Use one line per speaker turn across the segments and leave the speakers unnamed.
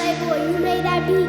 Playboy, you made that beat.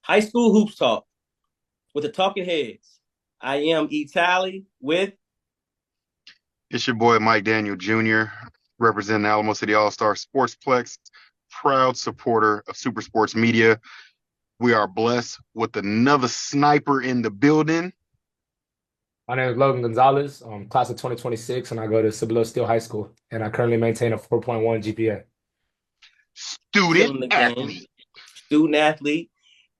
High School Hoops Talk with the Talking Heads. I am Etali with.
It's your boy Mike Daniel Jr., representing Alamo City All-Star Sportsplex, proud supporter of Super Sports Media. We are blessed with another sniper in the building.
My name is Logan Gonzalez, class of 2026, and I go to Cibolo Steele High School, and I currently maintain a 4.1 GPA.
Student
Killing the game.
athlete.
Student athlete.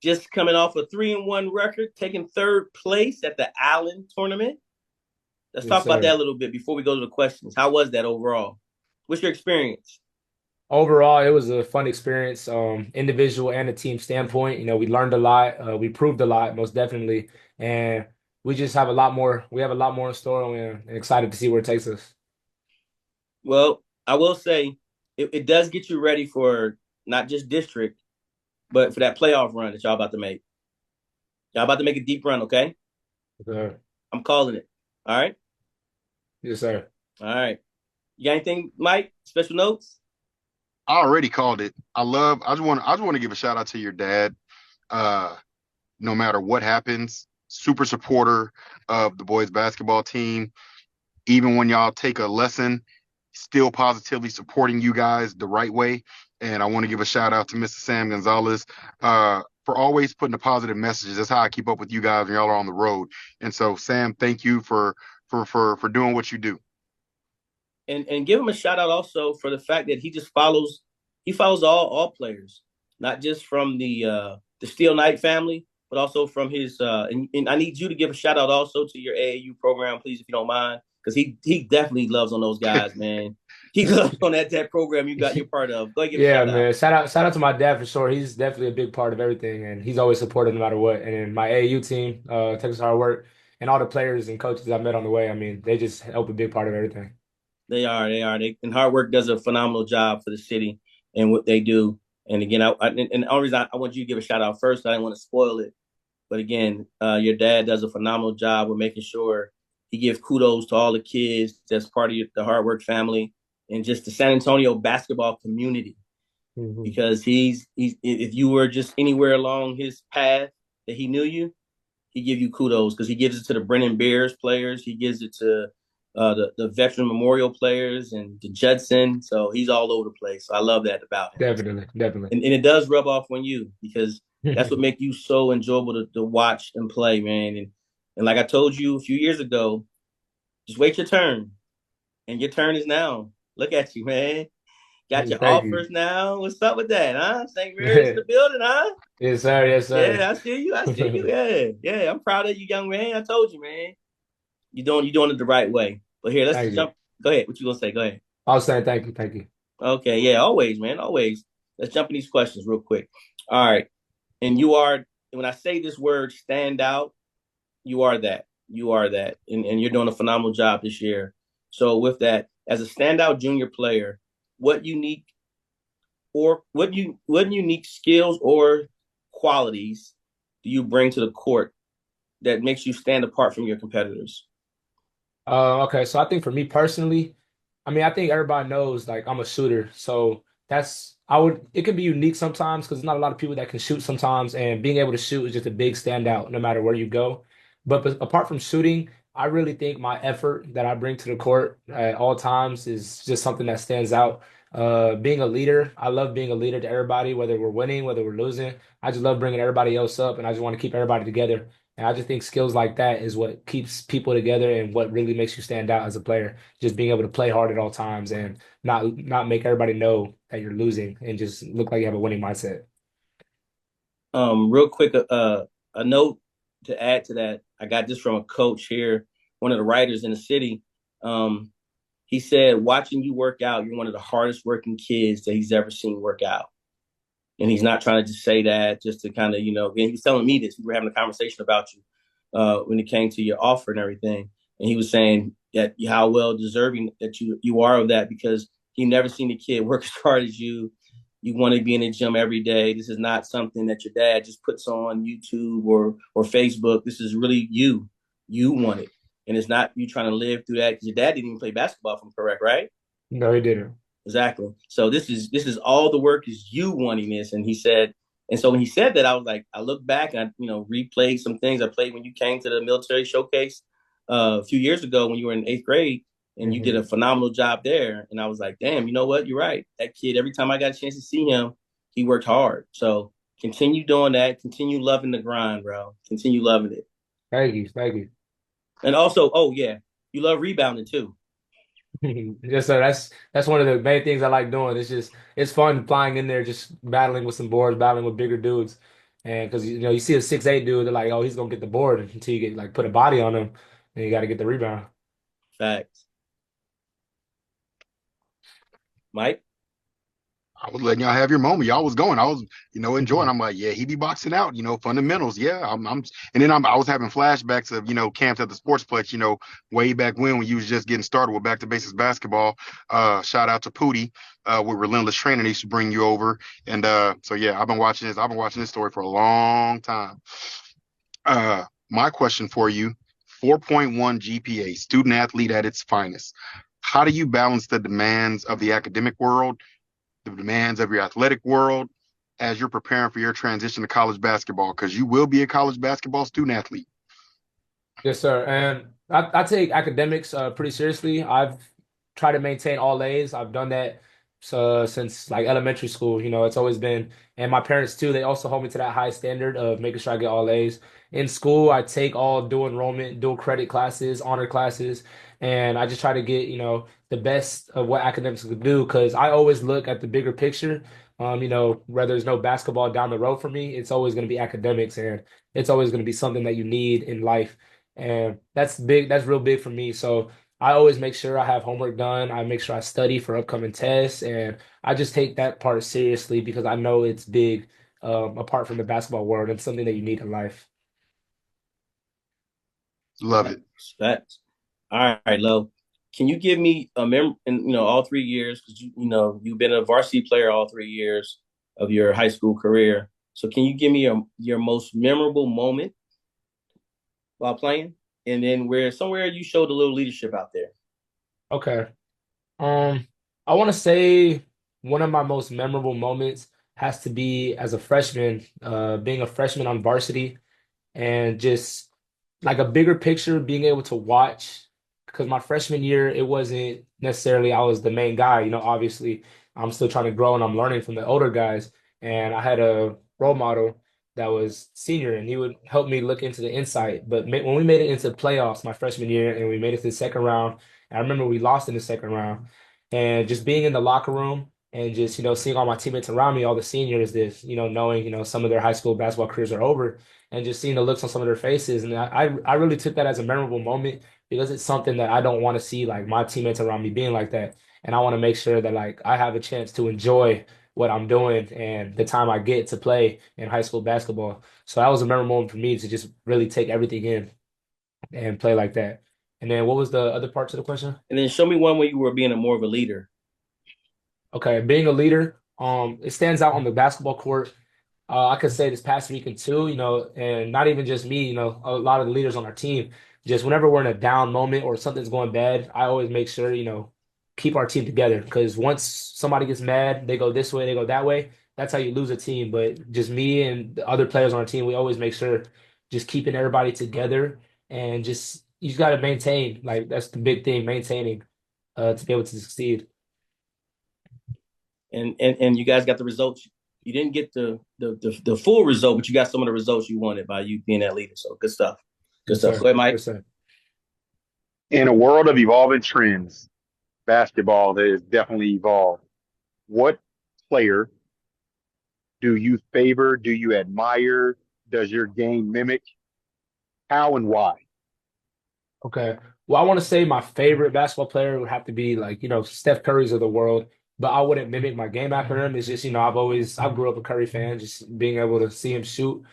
Just coming off a 3-1 record, taking third place at the Allen tournament. Let's
Yes,
talk about
sir.
that a little bit before we go to the questions. How was that overall? What's your experience?
Overall, it was a fun experience, individual and a team standpoint. We learned a lot, we proved a lot, most definitely, and we just have a lot more. We have a lot more in store, and we're excited to see where it takes us.
Well, I will say it does get you ready for not just district, but for that playoff run that y'all about to make. Y'all about to make a deep run, okay?
Yes, sir.
I'm calling it. All right.
Yes, sir.
All right. You got anything, Mike? Special notes?
I already called it. I just want to give a shout out to your dad. Uh, no matter what happens, super supporter of the boys basketball team. Even when y'all take a lesson, still positively supporting you guys the right way. And I want to give a shout out to Mr. Sam Gonzalez for always putting the positive messages. That's how I keep up with you guys when y'all are on the road. And so, Sam, thank you for doing what you do.
And give him a shout out also for the fact that he follows all players, not just from the Steel Knight family, but also from his and I need you to give a shout out also to your AAU program, please, if you don't mind, because he definitely loves on those guys, man. He loves on that program you're part of. Go ahead, give a
Yeah,
shout out.
man. Shout out to my dad for sure. He's definitely a big part of everything, and he's always supportive no matter what. And then my AAU team, Texas Hard Work, and all the players and coaches I met on the way. I mean, they just help a big part of everything.
And Hard Work does a phenomenal job for the city and what they do. And again, and the only reason I want you to give a shout out first, I didn't want to spoil it. But again, your dad does a phenomenal job with making sure he gives kudos to all the kids that's part of the Hard Work family and just the San Antonio basketball community.
Hmm.
Because he's if you were just anywhere along his path that he knew you, he give you kudos because he gives it to the Brennan Bears players, he gives it to the Veteran Memorial players and the Judson. So he's all over the place. So I love that about him,
Definitely, definitely.
and it does rub off on you because that's what makes you so enjoyable to watch and play, man. And like I told you a few years ago, just wait your turn, and your turn is now. Look at you, man. Got your
Thank you.
offers now. What's up with that, huh? St. Mary's in the building, huh?
Yes, sir. Yes, sir.
Yeah, I see you. I see you. Yeah, yeah. I'm proud of you, young man. I told you, man. You're doing it the right way. But here, let's
Thank you.
jump. Go ahead. What you gonna say? Go ahead.
I was saying thank you, thank you.
Okay, yeah, always, man, always. Let's jump in these questions real quick. All right, and you are when I say this word stand out, you are that. You are that, and you're doing a phenomenal job this year. So with that, as a standout junior player, what unique what unique skills or qualities do you bring to the court that makes you stand apart from your competitors?
Okay, so I think for me personally, I mean, I think everybody knows like I'm a shooter, so it can be unique sometimes because there's not a lot of people that can shoot sometimes, and being able to shoot is just a big standout no matter where you go. But apart from shooting, I really think my effort that I bring to the court at all times is just something that stands out. Being a leader, I love being a leader to everybody, whether we're winning, whether we're losing. I just love bringing everybody else up, and I just want to keep everybody together. And I just think skills like that is what keeps people together and what really makes you stand out as a player. Just being able to play hard at all times and not make everybody know that you're losing and just look like you have a winning mindset.
Real quick, a note to add to that. I got this from a coach here, one of the writers in the city. Um, he said, watching you work out, you're one of the hardest working kids that he's ever seen work out. And he's not trying to just say that just to kind of, and he was telling me this. We were having a conversation about you when it came to your offer and everything. And he was saying that how well deserving that you are of that because he never seen a kid work as hard as you. You want to be in the gym every day. This is not something that your dad just puts on YouTube or Facebook. This is really you. You want it. And it's not you trying to live through that because your dad didn't even play basketball, if I'm correct, right?
No, he didn't.
Exactly. So this is all the work is you wanting this. And he said, and so when he said that, I was like, I looked back and I, replayed some things I played when you came to the military showcase a few years ago when you were in eighth grade, and you did
Hmm.
a phenomenal job there. And I was like, damn, you know what? You're right. That kid, every time I got a chance to see him, he worked hard. So continue doing that. Continue loving the grind, bro. Continue loving it.
Thank you, thank you.
And also, oh yeah, you love rebounding too.
Yes, sir. That's one of the main things I like doing. It's fun flying in there, just battling with some boards, battling with bigger dudes, and because you see a 6'8" dude, they're like, oh, he's gonna get the board until you get like put a body on him, and you got to get the rebound.
Facts. Mike?
I was letting y'all have your moment. Y'all was going. I was, enjoying.
Mhm.
I'm like, yeah, he be boxing out, fundamentals. Yeah, and then I was having flashbacks of, camps at the sportsplex, way back when you was just getting started with back to basics basketball. Shout out to Pootie, with Relentless Training. They used to bring you over. And so yeah, I've been watching this. I've been watching this story for a long time. My question for you, 4.1 GPA, student athlete at its finest. How do you balance the demands of the academic world, the demands of your athletic world as you're preparing for your transition to college basketball? Because you will be a college basketball student athlete.
Yes, sir. And I take academics pretty seriously. I've tried to maintain all A's. I've done that since like elementary school. It's always been, and my parents too, they also hold me to that high standard of making sure I get all A's. In school, I take all dual enrollment, dual credit classes, honor classes, and I just try to get, the best of what academics could do because I always look at the bigger picture. Whether there's no basketball down the road for me, it's always going to be academics and it's always going to be something that you need in life. And that's big, that's real big for me. So I always make sure I have homework done. I make sure I study for upcoming tests. And I just take that part seriously because I know it's big, apart from the basketball world and something that you need in life.
Love it.
Facts. Facts. All right, Lo. Can you give me a in all 3 years because you've been a varsity player all 3 years of your high school career. So can you give me your most memorable moment while playing, and then where somewhere you showed a little leadership out there?
Okay. Um, I want to say one of my most memorable moments has to be as a freshman, being a freshman on varsity and just like a bigger picture, being able to watch. Because my freshman year, it wasn't necessarily I was the main guy. Obviously, I'm still trying to grow and I'm learning from the older guys. And I had a role model that was senior, and he would help me look into the insight. But when we made it into playoffs my freshman year, and we made it to the second round, I remember we lost in the second round, and just being in the locker room. And just, seeing all my teammates around me, all the seniors, this, knowing, some of their high school basketball careers are over and just seeing the looks on some of their faces. And I really took that as a memorable moment because it's something that I don't want to see like my teammates around me being like that. And I want to make sure that like I have a chance to enjoy what I'm doing and the time I get to play in high school basketball. So that was a memorable moment for me to just really take everything in and play like that. And then what was the other parts of the question?
And then show me one where you were being a more of a leader.
Okay, being a leader, it stands out on the basketball court. I could say this past weekend too, and not even just me, a lot of the leaders on our team, just whenever we're in a down moment or something's going bad, I always make sure, keep our team together. Because once somebody gets mad, they go this way, they go that way. That's how you lose a team. But just me and the other players on our team, we always make sure just keeping everybody together and just you just got to maintain. Like that's the big thing, maintaining to be able to succeed.
and you guys got the results. You didn't get the full result, but you got some of the results you wanted by you being that leader. So good stuff. Good
Yes,
stuff.
sir.
Go ahead, Mike.
Yes, sir.
In a world of evolving trends, basketball has definitely evolved. What player do you favor? Do you admire? Does your game mimic? How and why?
Okay. Well, I want to say my favorite basketball player would have to be like, Steph Curry's of the world, but I wouldn't mimic my game after him. It's just, I grew up a Curry fan, just being able to see him shoot.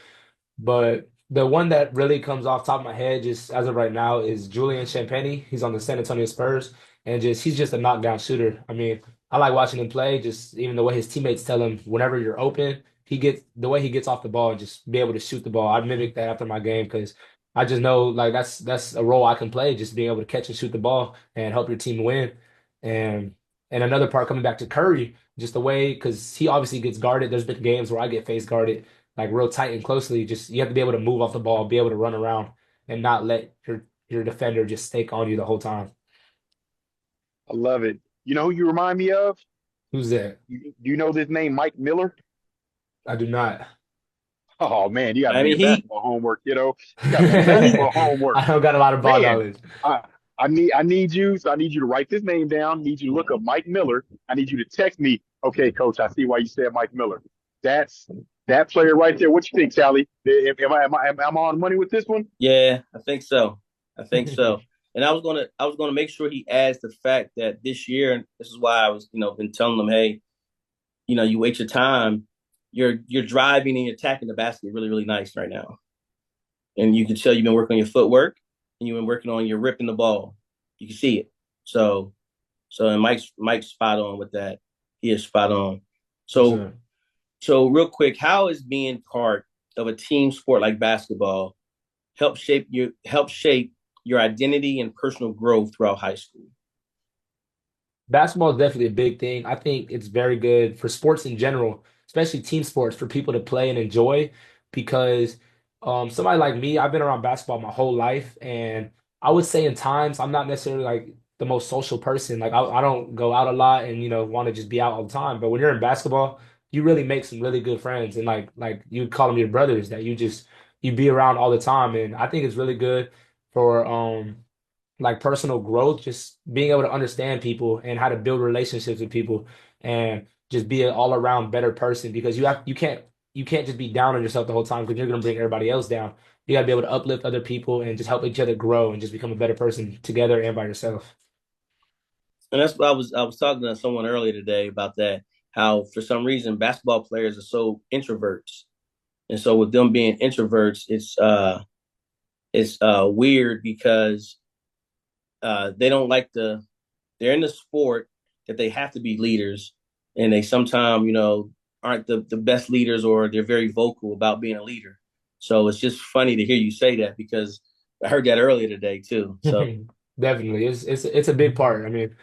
But the one that really comes off top of my head, just as of right now, is Julian Champagnie. He's on the San Antonio Spurs, and he's just a knockdown shooter. I mean, I like watching him play. Just even the way his teammates tell him, whenever you're open, the way he gets off the ball and just be able to shoot the ball. I mimic that after my game because I just know like that's a role I can play, just being able to catch and shoot the ball and help your team win. And and another part coming back to Curry, just the way because he obviously gets guarded. There's been games where I get face guarded like real tight and closely. Just you have to be able to move off the ball, be able to run around, and not let your defender just stake on you the whole time.
I love it. You know who you remind me of?
Who's that?
Do you know this name, Mike Miller?
I do not.
Oh man, you got
Miami
some
Heat.
basketball homework, kiddo. You got some
Miami Heat.
basketball homework.
I don't got a lot of ball
Man,
knowledge.
I I need you to write this name down. I need you to look up Mike Miller. I need you to text me. Okay, coach, I see why you said Mike Miller. That's that player right there. What you think, Sally? Am I on money with this one?
Yeah, I think so. I think so. And I was gonna make sure he adds the fact that this year, and this is why I was, been telling them, hey, you wait your time. You're driving and you're attacking the basket really, really nice right now. And you can tell you've been working on your footwork and you've been working on your ripping the ball. You can see it. And Mike's spot on with that. He is spot on.
Yes,
So
sir.
so real quick, how is being part of a team sport like basketball help shape your identity and personal growth throughout high school?
Basketball is definitely a big thing. I think it's very good for sports in general, especially team sports, for people to play and enjoy. Because somebody like me, I've been around basketball my whole life, and I would say in times I'm not necessarily like the most social person. Like I don't go out a lot and want to just be out all the time. But when you're in basketball, you really make some really good friends, and like you call them your brothers that you be around all the time. And I think it's really good for like personal growth, just being able to understand people and how to build relationships with people and just be an all around better person because you can't just be down on yourself the whole time because you're gonna bring everybody else down. You gotta be able to uplift other people and just help each other grow and just become a better person together and by yourself.
And that's what I was talking to someone earlier today about that. How for some reason basketball players are so introverts, and so with them being introverts, it's weird because they don't like they're in the sport that they have to be leaders, and they sometimes aren't the best leaders, or they're very vocal about being a leader. So it's just funny to hear you say that because I heard that earlier today too. So
Definitely. It's a big part. I mean,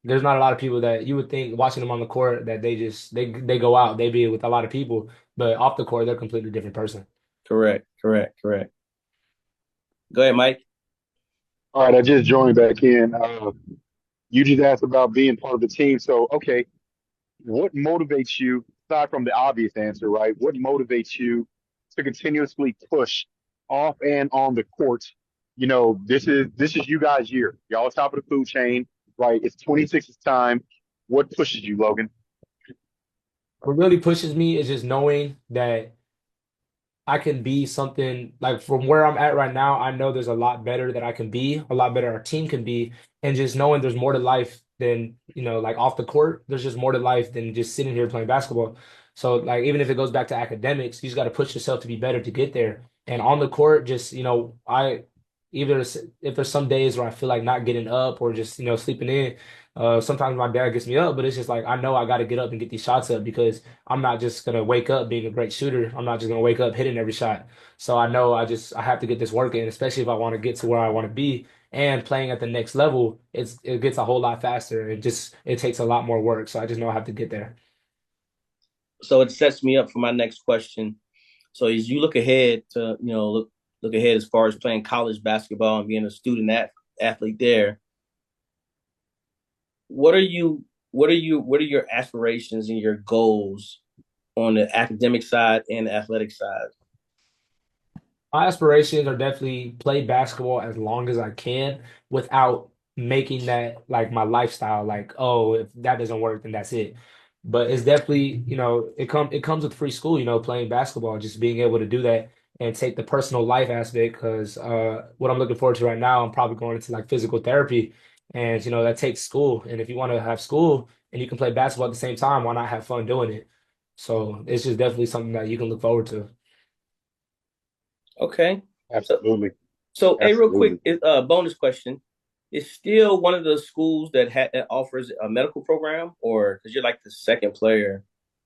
there's not a lot of people that you would think watching them on the court that they go out, they be with a lot of people, but off the court they're a completely different person.
correct, correct, correct. Go ahead, Mike.
All right, I just joined back in. You just asked about being part of the team. So, okay, what motivates you, aside from the obvious answer, right? What motivates you to continuously push off and on the court? This is you guys' year. Y'all top of the food chain, right? It's 26's time. What pushes you, Logan?
What really pushes me is just knowing that I can be something like from where I'm at right now. I know there's a lot better that I can be, a lot better our team can be, and just knowing there's more to life than, like off the court, there's just more to life than just sitting here playing basketball. So, like, even if it goes back to academics, you just got to push yourself to be better to get there. And on the court, just, either if there's some days where I feel like not getting up or just, sleeping in, sometimes my dad gets me up, but it's just like I know I got to get up and get these shots up because I'm not just gonna wake up being a great shooter. I'm not just gonna wake up hitting every shot. So I know I have to get this work in, especially if I want to get to where I want to be. And playing at the next level, it gets a whole lot faster. It takes a lot more work. So I just know I have to get there.
So it sets me up for my next question. So as you look ahead to look ahead as far as playing college basketball and being a student athlete there, what are you what are your aspirations and your goals on the academic side and the athletic side?
My aspirations are definitely play basketball as long as I can without making that like my lifestyle. Like, oh, if that doesn't work, then that's it. But it's definitely, it comes with free school, playing basketball, just being able to do that and take the personal life aspect. Because what I'm looking forward to right now, I'm probably going into like physical therapy, and that takes school. And if you want to have school and you can play basketball at the same time, why not have fun doing it? So it's just definitely something that you can look forward to.
Okay. So,
Absolutely.
so hey, real quick,
Absolutely.
bonus question. Is still one of the schools that offers a medical program, or because you're like the second player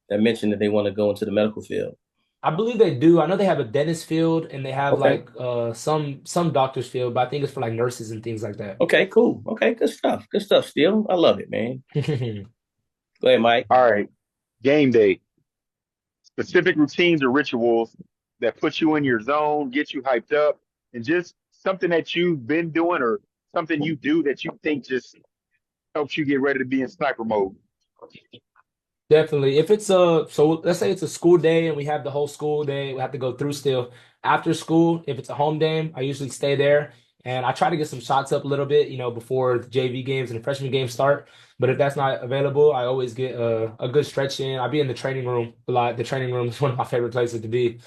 that mentioned that they want to go into the medical field?
I believe they do. I know they have a dentist field and they have
Okay.
like some doctors field, but I think it's for like nurses and things like that.
Okay, cool. Okay, good stuff. Good stuff, Steele. I love it, man. Go ahead, Mike.
All right. Game day. Specific routines or rituals that put you in your zone, get you hyped up, and just something that you've been doing or something you do that you think just helps you get ready to be in sniper mode.
Definitely. If it's so let's say it's a school day and we have the whole school day, we have to go through still. After school, if it's a home game, I usually stay there and I try to get some shots up a little bit, before the JV games and the freshman games start. But if that's not available, I always get a good stretch in. I'll be in the training room a lot. The training room is one of my favorite places to be.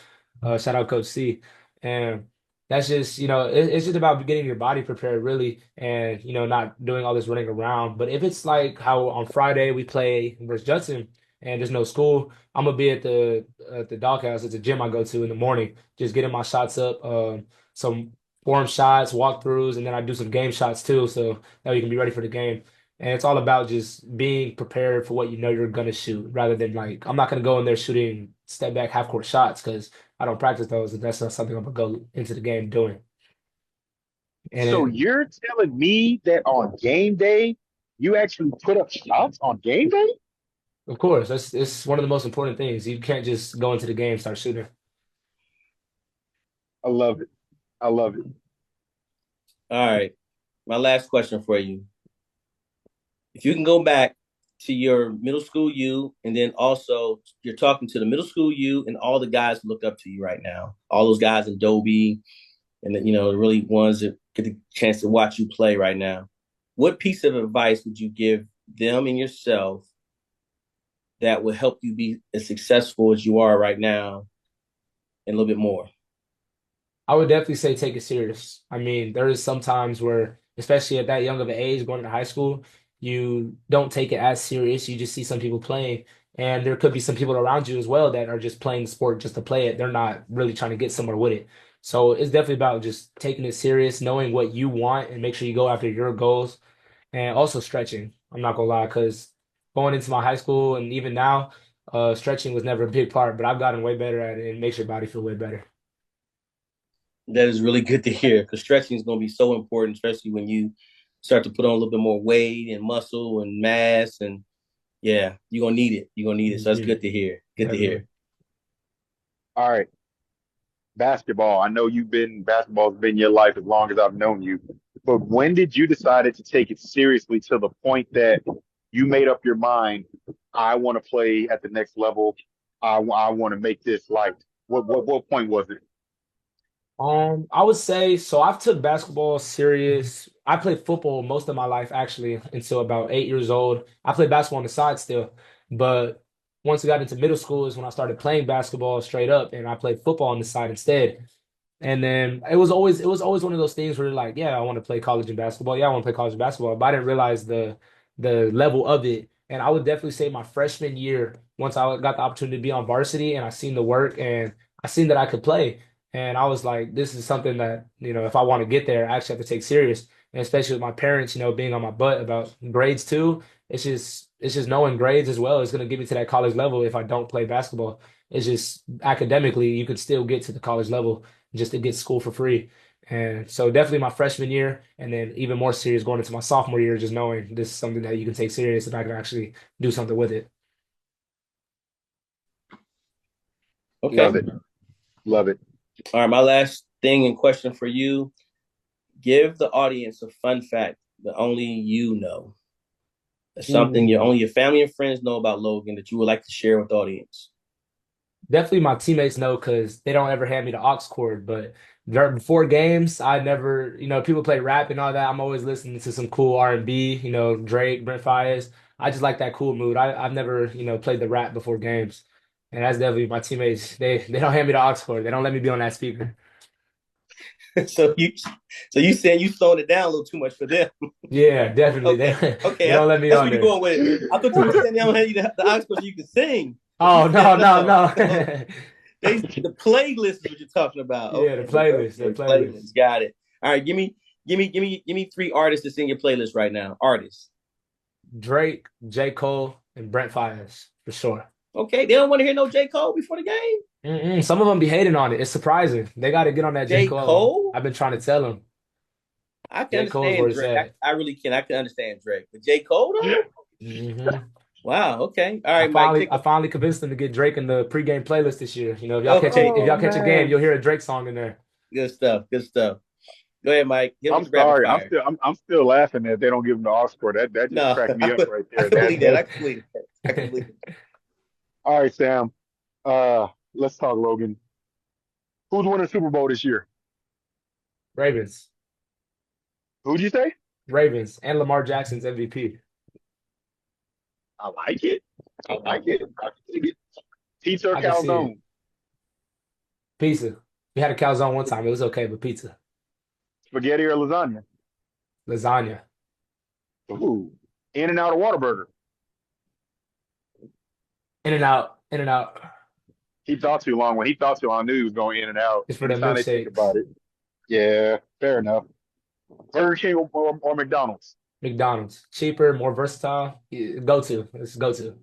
Shout out Coach C. And that's just, it's just about getting your body prepared really and, not doing all this running around. But if it's like how on Friday we play versus Judson and there's no school, I'm gonna be at the doghouse. It's a gym I go to in the morning, just getting my shots up, some form shots, walkthroughs, and then I do some game shots too, so that we can be ready for the game. And it's all about just being prepared for what you know you're gonna shoot, rather than like I'm not gonna go in there shooting step back half court shots because I don't practice those, and that's not something I'm gonna go into the game doing. And
So
it,
you're telling me that on game day, you actually put up shots on game day?
of course, that's it's one of the most important things. You can't just go into the game and start shooting.
I love it. I love it.
All right. My last question for you. If you can go back to your middle school you, and then also you're talking to the middle school you and all the guys who look up to you right now, all those guys in Dobie, and the really ones that get the chance to watch you play right now. What piece of advice would you give them and yourself that will help you be as successful as you are right now and a little bit more?
I would definitely say take it serious. I mean, there is some times where, especially at that young of an age, going to high school, you don't take it as serious. You just see some people playing, and there could be some people around you as well that are just playing the sport just to play it. They're not really trying to get somewhere with it. So it's definitely about just taking it serious, knowing what you want, and make sure you go after your goals, and also stretching. I'm not gonna lie, because going into my high school and even now, stretching was never a big part, but I've gotten way better at it, and it makes your body feel way better.
That is really good to hear because stretching is going to be so important, especially when you start to put on a little bit more weight and muscle and mass. And yeah, you're going to need it. You're going to need it. So that's
Mhm.
good to hear. Good to
Definitely.
hear.
All right. Basketball. I know basketball's been your life as long as I've known you. But when did you decide to take it seriously to the point that you made up your mind, I want to play at the next level. I want to make this life. What point was it?
I would say so. I've took basketball serious. I played football most of my life actually until about 8 years old. I played basketball on the side still, but once I got into middle school is when I started playing basketball straight up, and I played football on the side instead. And then it was always one of those things where you're like, yeah, I want to play college and basketball. Yeah, I want to play college basketball, but I didn't realize the level of it. And I would definitely say my freshman year, once I got the opportunity to be on varsity and I seen the work and I seen that I could play. And I was like, this is something that, if I want to get there, I actually have to take serious. And especially with my parents, being on my butt about grades too. It's just knowing grades as well is going to get me to that college level if I don't play basketball. It's just academically, you could still get to the college level just to get school for free. And so definitely my freshman year, and then even more serious going into my sophomore year, just knowing this is something that you can take serious and I can actually do something with it.
Okay.
Love it. Love it.
All right. My last thing and question for you, give the audience a fun fact that only you know. Something only your family and friends know about Logan that you would like to share with the audience.
Definitely my teammates know because they don't ever hand me the aux cord. But before games, I never, people play rap and all that. I'm always listening to some cool R&B, Drake, Brent Faiyaz. I just like that cool mood. I've never, played the rap before games. And that's definitely my teammates. They don't hand me the aux cord. They don't let me be on that speaker.
so you so you saying you slowing it down a little too much for them.
Yeah, definitely.
Okay.
They don't let me
That's
on
where you're
there.
going with it. I thought you were saying they don't have you the oxford so you can sing. But you
Oh,
said
no, no,
no.
no.
The playlist is what you're talking about.
Yeah, the
Okay,
playlist, the
okay,
playlist.
playlist. Got it. All right, give me three artists that's in your playlist right now. Artists.
Drake, J. Cole, and Brent Faiyaz for sure.
Okay, they don't want to hear no J. Cole before the game.
Some of them be hating on it. It's surprising. They got to get on that J.
J.
Cole.
Cole?
I've been trying to tell them.
I can
J. Cole's where
understand
it's
Drake.
at.
I really can. I can understand Drake. But J. Cole though?
hmm
Wow, okay. All
I
right, Mike.
finally, I finally convinced them to get Drake in the pregame playlist this year. If
Okay.
y'all catch a game,
man.
you'll hear a Drake song in there.
Good stuff. Good stuff. Go ahead, Mike. Hit
I'm
with the rapid
sorry.
fire.
I'm still laughing that they don't give him the Oxford. That just
No,
cracked me up right
I
there.
can believe that. I
That's
can believe that. I can believe it.
all right, Sam. Let's talk Logan. Who's winning the Super Bowl this year?
Ravens,
Who'd you say?
Ravens, and Lamar Jackson's MVP.
I like it. I like it. I can dig it. Pizza or
I can see it.
calzone?
Pizza. We had a calzone one time. It was okay, but pizza,
Spaghetti or lasagna?
lasagna,
Ooh. In and out of Whataburger.
in and out, in and out.
He thought too long. When he thought too long, I knew he was going in and out.
It's for the
Anytime they think
milkshakes.
about it. Yeah, fair enough. Burger King or McDonald's?
McDonald's, cheaper, more versatile. Go to. Let's go to.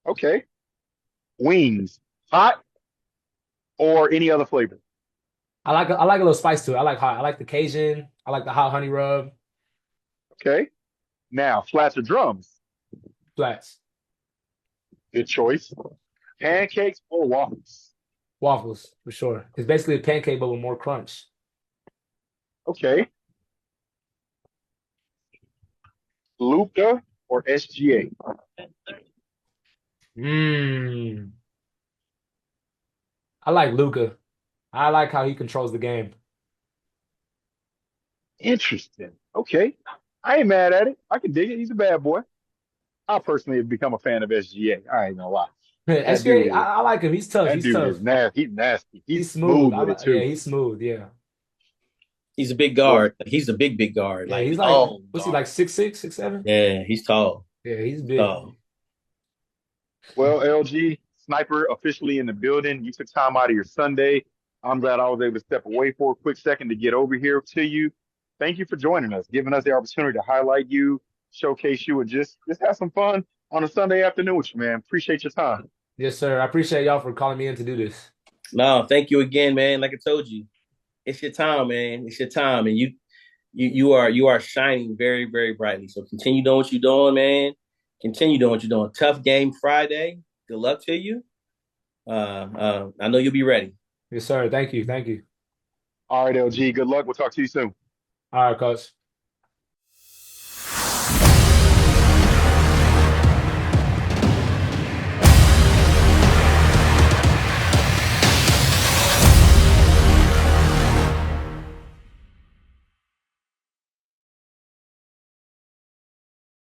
Okay. Wings, hot or any other flavor?
I like a little spice to it. I like hot. I like the Cajun. I like the hot honey rub.
Okay. Now, flats or drums?
Flats,
Good choice. Pancakes or waffles?
waffles for sure. It's basically a pancake but with more crunch.
Okay. Luca or SGA?
Mmm. I like Luca. I like how he controls the game.
Interesting. Okay. I ain't mad at it. I can dig it. He's a bad boy. I personally have become a fan of SGA. I ain't gonna lie. That
SGA,
dude
I,
is
I like him. He's tough.
that
He's
dude
tough.
is nasty. He's nasty. He's
He's smooth.
smooth with it
Yeah,
too.
he's smooth. Yeah.
He's a big
Well,
guard. He's a big guard.
Yeah,
Like
he's like,
tall
what's he
guard.
like, 6'6", 6'7"?
Yeah, he's tall.
Yeah, he's big.
Tall.
well, LG Sniper officially in the building. You took time out of your Sunday. I'm glad I was able to step away for a quick second to get over here to you. Thank you for joining us, giving us the opportunity to highlight you, showcase you, and just have some fun on a Sunday afternoon with you, man. Appreciate your time.
Yes, sir. I appreciate y'all for calling me in to do this.
No, thank you again, man. Like I told you, it's your time, man. It's your time, and you are shining very, very brightly. So continue doing what you're doing, man. Continue doing what you're doing. Tough game Friday. Good luck to you. I know you'll be ready.
Yes, sir. Thank you. Thank you.
All right, LG. Good luck. We'll talk to you soon.
All right, coach.